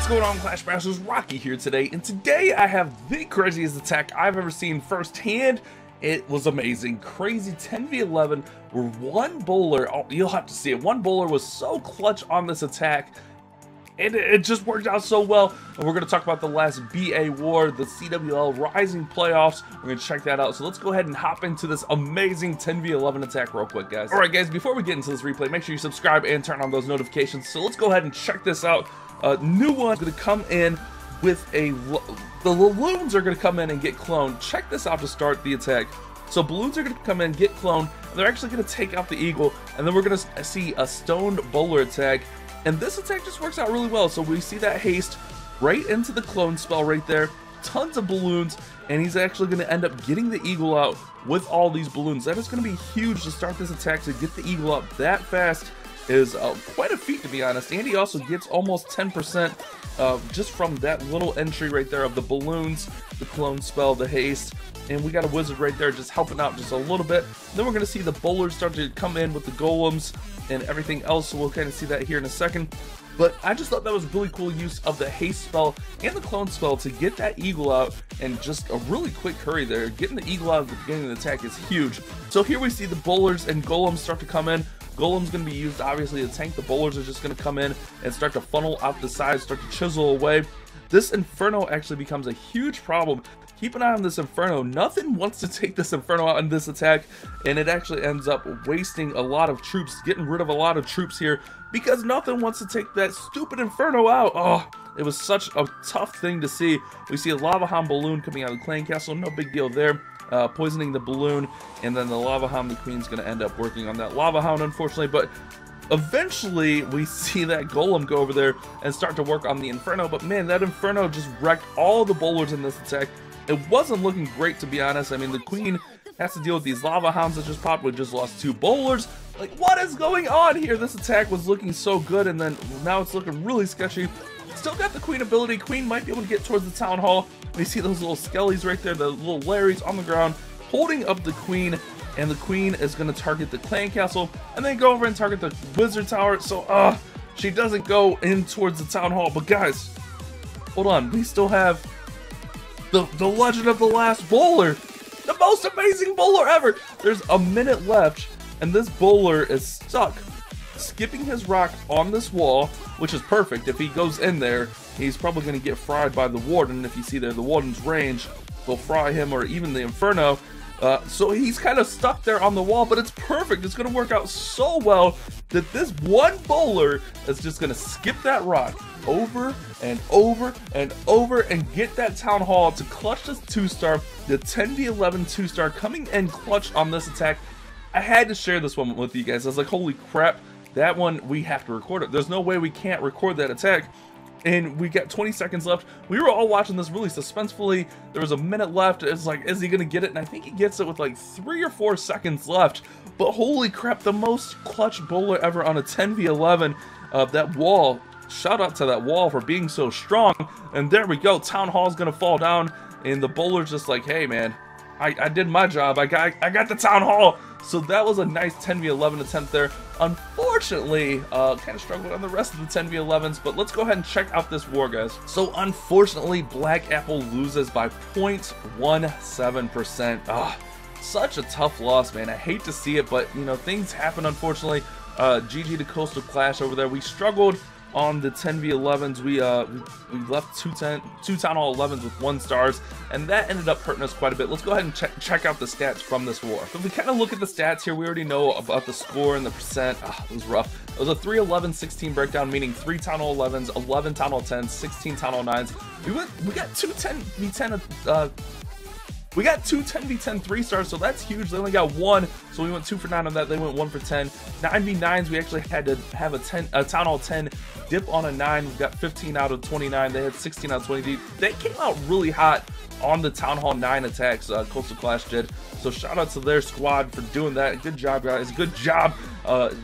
What's going on, Clash Masters? Rocky here today, and today I have the craziest attack I've ever seen firsthand. It was amazing. Crazy 10v11 where one bowler, oh, you'll have to see it, one bowler was so clutch on this attack, and it just worked out so well. And we're going to talk about the last BA war, the CWL Rising Playoffs. We're going to check that out. So let's go ahead and hop into this amazing 10v11 attack real quick, guys. Alright guys, before we get into this replay, make sure you subscribe and turn on those notifications. So let's go ahead and check this out. New one's going to come in with the balloons are going to come in and get cloned. Check this out to start the attack. So balloons are going to come in, get cloned, and they're actually going to take out the eagle, and then we're going to see a stoned bowler attack. And this attack just works out really well. So we see that haste right into the clone spell right there. Tons of balloons, and he's actually going to end up getting the eagle out with all these balloons. That is going to be huge to start this attack. To get the eagle out that fast is quite a feat, to be honest. And he also gets almost 10% just from that little entry right there of the balloons, the clone spell, the haste. And we got a wizard right there just helping out just a little bit. Then we're going to see the bowlers start to come in with the golems and everything else, so we'll kind of see that here in a second. But I just thought that was really cool use of the haste spell and the clone spell to get that eagle out in just a really quick hurry there. Getting the eagle out at the beginning of the attack is huge. So here we see the bowlers and golems start to come in. Golem's going to be used obviously to tank. The bowlers are just going to come in and start to funnel out the sides, start to chisel away. This Inferno actually becomes a huge problem. Keep an eye on this Inferno. Nothing wants to take this Inferno out in this attack, and it actually ends up wasting a lot of troops, getting rid of a lot of troops here, because nothing wants to take that stupid Inferno out. Oh, it was such a tough thing to see. We see a Lava Hound balloon coming out of the clan castle, no big deal there. Poisoning the balloon, and then the Lava Hound, the queen's going to end up working on that Lava Hound, unfortunately, but eventually we see that golem go over there and start to work on the Inferno. But man, that Inferno just wrecked all the bowlers in this attack. It wasn't looking great, to be honest. I mean, the queen has to deal with these Lava Hounds that just popped. We just lost 2 bowlers. Like, what is going on here? This attack was looking so good, and then now it's looking really sketchy. Still got the queen ability. Queen might be able to get towards the town hall. We see those little skellies right there, the little Larrys on the ground holding up the queen, and the queen is going to target the clan castle and then go over and target the wizard tower. So she doesn't go in towards the town hall. But guys, hold on, we still have the legend of the last bowler, the most amazing bowler ever. There's a minute left, and this bowler is stuck skipping his rock on this wall, which is perfect. If he goes in there, he's probably going to get fried by the warden. If you see there, the warden's range will fry him, or even the Inferno. So he's kind of stuck there on the wall, but it's perfect. It's going to work out so well that this one bowler is just going to skip that rock over and over and over and get that town hall to clutch this 2-star. The 10v11 2-star coming in clutch on this attack. I had to share this one with you guys. I was like, holy crap, that one, we have to record it. There's no way we can't record that attack. And we got 20 seconds left. We were all watching this really suspensefully. There was a minute left. It's like, is he gonna get it? And I think he gets it with like 3 or 4 seconds left. But holy crap, the most clutch bowler ever on a 10v11. That wall, shout out to that wall for being so strong. And there we go, town hall's gonna fall down, and the bowler's just like, hey man, I did my job. I got the town hall. So that was a nice 10v11 attempt there. Unfortunately, kind of struggled on the rest of the 10v11s, but let's go ahead and check out this war, guys. So unfortunately, Black Apple loses by 0.17%. Such a tough loss, man. I hate to see it, but you know, things happen, unfortunately. GG to Coastal Clash over there. We struggled on the 10v11s. We left two Town Hall 11s with 1 stars, and that ended up hurting us quite a bit. Let's go ahead and check out the stats from this war. So if we kind of look at the stats here, we already know about the score and the percent. It was rough. It was a 3-11-16 breakdown, meaning 3 Town Hall 11s, 11 Town Hall 10s, 16 Town Hall 9s. We got 2 10v10 we got 2 10v10 3-stars, so that's huge. They only got 1, so we went 2 for 9 on that. They went 1 for 10. 9v9s, we actually had to have a Town Hall 10 dip on a 9. We got 15 out of 29. They had 16 out of 20. They came out really hot on the Town Hall 9 attacks, Coastal Clash did. So shout out to their squad for doing that. Good job, guys. Good job.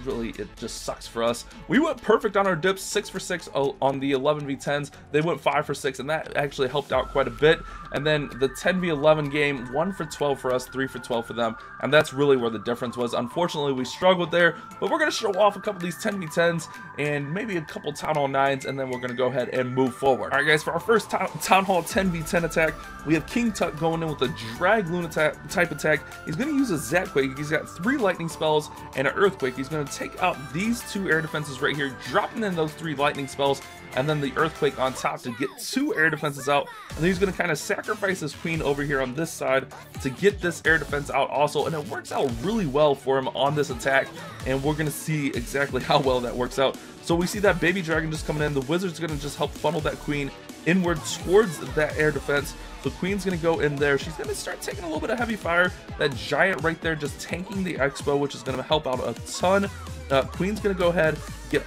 Really, it just sucks for us. We went perfect on our dips, 6 for 6 on the 11v10s. They went 5 for 6, and that actually helped out quite a bit. And then the 10v11 game, 1 for 12 for us, 3 for 12 for them, and that's really where the difference was. Unfortunately, we struggled there, but we're going to show off a couple of these 10v10s and maybe a couple Town Hall 9s, and then we're going to go ahead and move forward. All right, guys, for our first Town Hall 10v10 attack, we have King Tut going in with a Dragoon type attack. He's going to use a Zapquake. He's got 3 lightning spells and an Earthquake. He's going to take out these 2 air defenses right here, dropping in those 3 lightning spells, and then the Earthquake on top to get 2 air defenses out. And then he's going to kind of sacrifice his queen over here on this side to get this air defense out also, and it works out really well for him on this attack, and we're going to see exactly how well that works out. So we see that baby dragon just coming in. The wizard's going to just help funnel that queen inward towards that air defense. The queen's going to go in there. She's going to start taking a little bit of heavy fire. That giant right there just tanking the expo, which is going to help out a ton. Queen's going to go ahead, get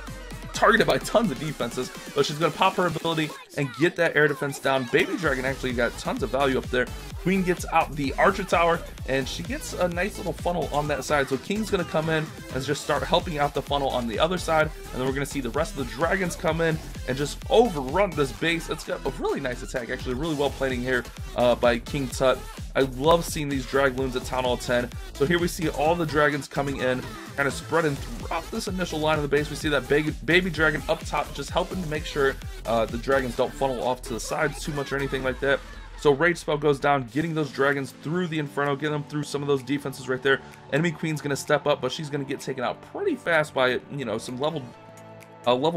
targeted by tons of defenses, but she's going to pop her ability and get that air defense down. Baby dragon actually got tons of value up there. Queen gets out the archer tower, and she gets a nice little funnel on that side. So King's going to come in and just start helping out the funnel on the other side, and then we're going to see the rest of the dragons come in and just overrun this base. It's got a really nice attack, actually really well planning here by King Tut. I love seeing these Dragloons at Town Hall 10. So here we see all the dragons coming in, kind of spreading throughout this initial line of the base. We see that baby dragon up top just helping to make sure the dragons don't funnel off to the sides too much or anything like that. So Rage Spell goes down, getting those dragons through the Inferno, getting them through some of those defenses right there. Enemy Queen's going to step up, but she's going to get taken out pretty fast by, you know, some level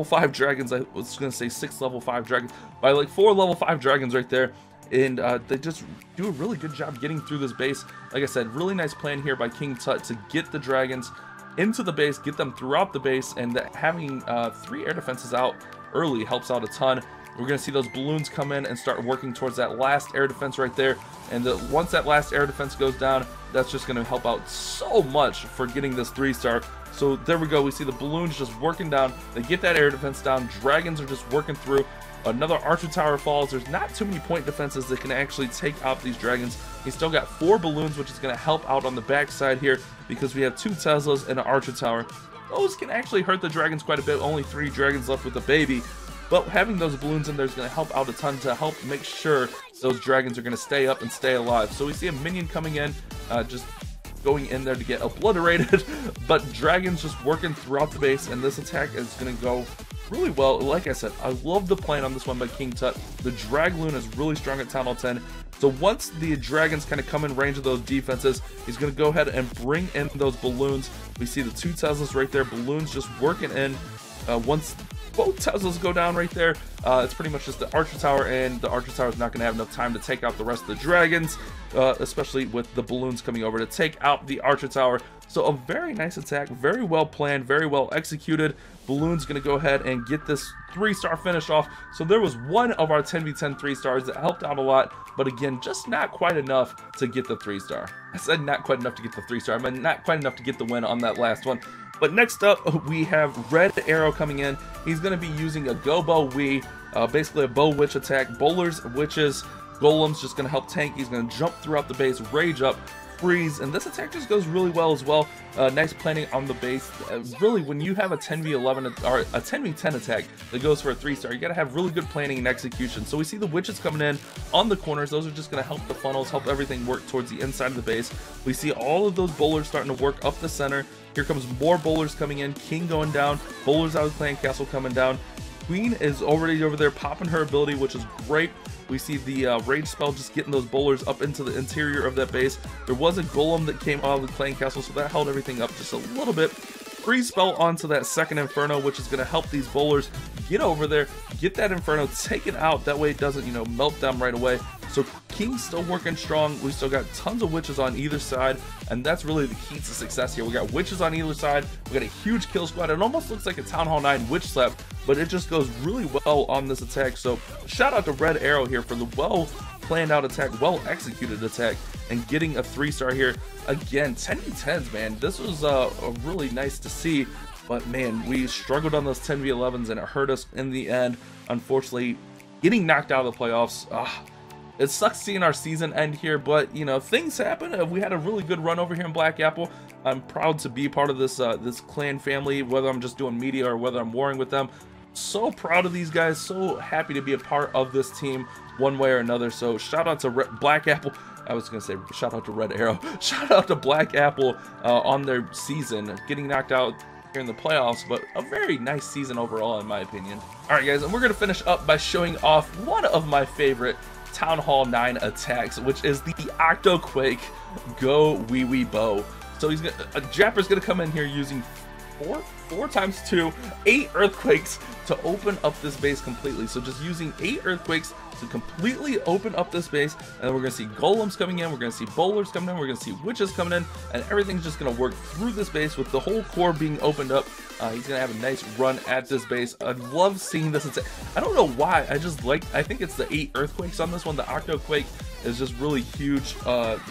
5 dragons. I was going to say 6 level 5 dragons, by like 4 level 5 dragons right there. And they just do a really good job getting through this base. Like I said, really nice plan here by King Tut to get the dragons into the base, get them throughout the base, and that having 3 air defenses out early helps out a ton. We're going to see those balloons come in and start working towards that last air defense right there. And once that last air defense goes down, that's just going to help out so much for getting this 3-star. So there we go. We see the balloons just working down. They get that air defense down. Dragons are just working through. Another archer tower falls. There's not too many point defenses that can actually take out these dragons. He's still got 4 balloons, which is going to help out on the backside here because we have 2 Teslas and an archer tower. Those can actually hurt the dragons quite a bit. Only 3 dragons left with the baby. But having those balloons in there is going to help out a ton to help make sure those dragons are going to stay up and stay alive. So we see a minion coming in, just going in there to get obliterated. But dragons just working throughout the base, and this attack is going to go really well. Like I said, I love the plan on this one by King Tut. The Dragloon is really strong at Town Hall 10. So once the dragons kind of come in range of those defenses, he's going to go ahead and bring in those balloons. We see the 2 Teslas right there, balloons just working in. Once both Teslas go down right there, it's pretty much just the archer tower, and the archer tower is not going to have enough time to take out the rest of the dragons, especially with the balloons coming over to take out the archer tower. So a very nice attack, very well planned, very well executed. Balloon's going to go ahead and get this 3-star finish off. So there was one of our 10v10 3-stars that helped out a lot, but again, just not quite enough to get the 3-star. I said not quite enough to get the 3-star. I mean, not quite enough to get the win on that last one. But next up, we have Red Arrow coming in. He's going to be using a Go Bow Wee, basically a Bow Witch attack. Bowlers, Witches, Golems, just going to help tank. He's going to jump throughout the base, rage up, freeze, and this attack just goes really well as well. Nice planning on the base. Really, when you have a 10v11 or a 10v10 attack that goes for a 3-star, you got to have really good planning and execution. So we see the witches coming in on the corners. Those are just going to help the funnels, help everything work towards the inside of the base. We see all of those bowlers starting to work up the center. Here comes more bowlers coming in. King going down. Bowlers out of the clan castle coming down. Queen is already over there popping her ability, which is great. We see the rage spell just getting those bowlers up into the interior of that base. There was a golem that came out of the clan castle, so that held everything up just a little bit. Freeze spell onto that second inferno, which is going to help these bowlers get over there, get that inferno taken out. That way it doesn't, you know, melt them right away. So King's still working strong. We still got tons of witches on either side, and that's really the key to success here. We got witches on either side. We got a huge kill squad. It almost looks like a Town Hall 9 witch slap, but it just goes really well on this attack. So shout out to Red Arrow here for the well planned out attack, well executed attack, and getting a 3-star here. Again, 10v10s, man. This was really nice to see, but man, we struggled on those 10v11s and it hurt us in the end. Unfortunately, getting knocked out of the playoffs. It sucks seeing our season end here, but you know, things happen. We had a really good run over here in Black Apple. I'm proud to be part of this this clan family, whether I'm just doing media or whether I'm warring with them. So proud of these guys, so happy to be a part of this team one way or another. So shout out to Black Apple. I was gonna say shout out to Red Arrow. Shout out to Black Apple on their season, getting knocked out here in the playoffs, but a very nice season overall in my opinion. All right guys, and we're gonna finish up by showing off one of my favorite Town Hall 9 attacks, which is the Octoquake Go Wee Wee Bow. So he's gonna Japper's gonna come in here using 4 times 2, 8 earthquakes to open up this base completely. So just using 8 earthquakes to completely open up this base, and then we're gonna see golems coming in, we're gonna see bowlers coming in, we're gonna see witches coming in, and everything's just gonna work through this base with the whole core being opened up. He's gonna have a nice run at this base. I love seeing this. I don't know why, I think it's the 8 earthquakes on this one. The Octoquake is just really huge,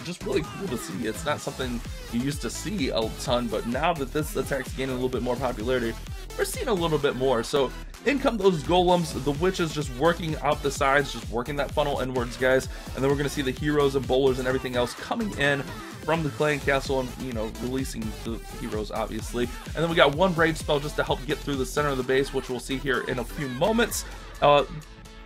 just really cool to see. It's not something you used to see a ton, but now that this attack's gaining a little bit more popularity, we're seeing a little bit more. So in come those golems, the witches just working out the sides, just working that funnel inwards, guys, and then we're gonna see the heroes and bowlers and everything else coming in from the clan castle and, you know, releasing the heroes obviously. And then we got one brave spell just to help get through the center of the base, which we'll see here in a few moments.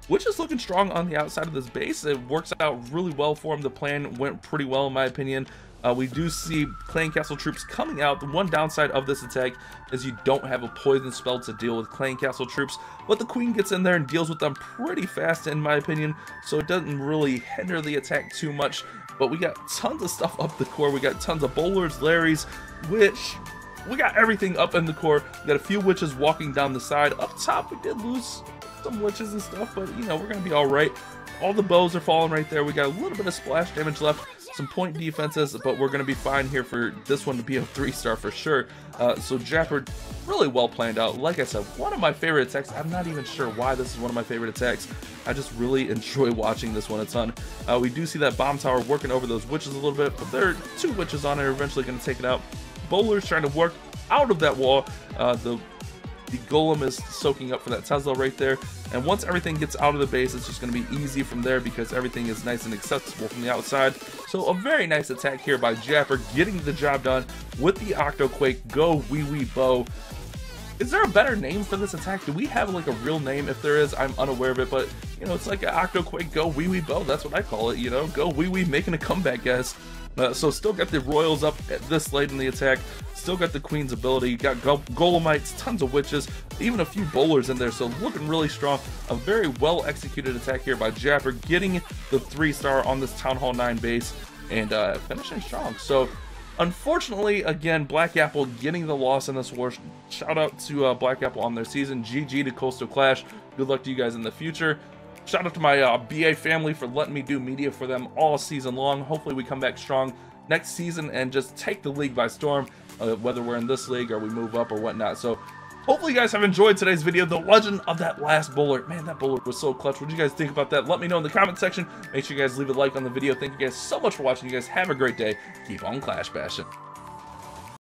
Which is looking strong on the outside of this base. It works out really well for him. The plan went pretty well in my opinion. We do see clan castle troops coming out. The one downside of this attack is you don't have a poison spell to deal with clan castle troops, but the queen gets in there and deals with them pretty fast in my opinion, so it doesn't really hinder the attack too much. But we got tons of stuff up the core. We got tons of bowlers, Larrys, which we got everything up in the core. We got a few witches walking down the side. Up top we did lose some witches and stuff, but you know, we're gonna be all right. All the bows are falling right there. We got a little bit of splash damage left, some point defenses, but we're gonna be fine here for this one to be a 3-star for sure. So Japper, really well planned out. Like I said, one of my favorite attacks. I'm not even sure why this is one of my favorite attacks. I just really enjoy watching this one a ton. We do see that bomb tower working over those witches a little bit, but there are 2 witches on it, eventually gonna take it out. Bowler's trying to work out of that wall. The golem is soaking up for that Tesla right there, and once everything gets out of the base, it's just going to be easy from there because everything is nice and accessible from the outside. So a very nice attack here by Japper, getting the job done with the Octoquake Go Wee Wee Bow. Is there a better name for this attack? Do we have like a real name? If there is, I'm unaware of it, but you know, it's like an Octoquake Go Wee Wee Bow. That's what I call it, you know, Go Wee Wee, making a comeback, guys. So still got the royals up at this late in the attack, still got the queen's ability, got golemites, tons of witches, even a few bowlers in there, so looking really strong. A very well executed attack here by Japper, getting the 3-star on this Town Hall 9 base and finishing strong. So unfortunately, again, Black Apple getting the loss in this war. Shout out to Black Apple on their season. GG to Coastal Clash. Good luck to you guys in the future. Shout out to my BA family for letting me do media for them all season long. Hopefully we come back strong next season and just take the league by storm, whether we're in this league or we move up or whatnot. So hopefully you guys have enjoyed today's video. The legend of that last bowler. Man, that bowler was so clutch. What do you guys think about that? Let me know in the comment section. Make sure you guys leave a like on the video. Thank you guys so much for watching. You guys have a great day. Keep on clash bashing.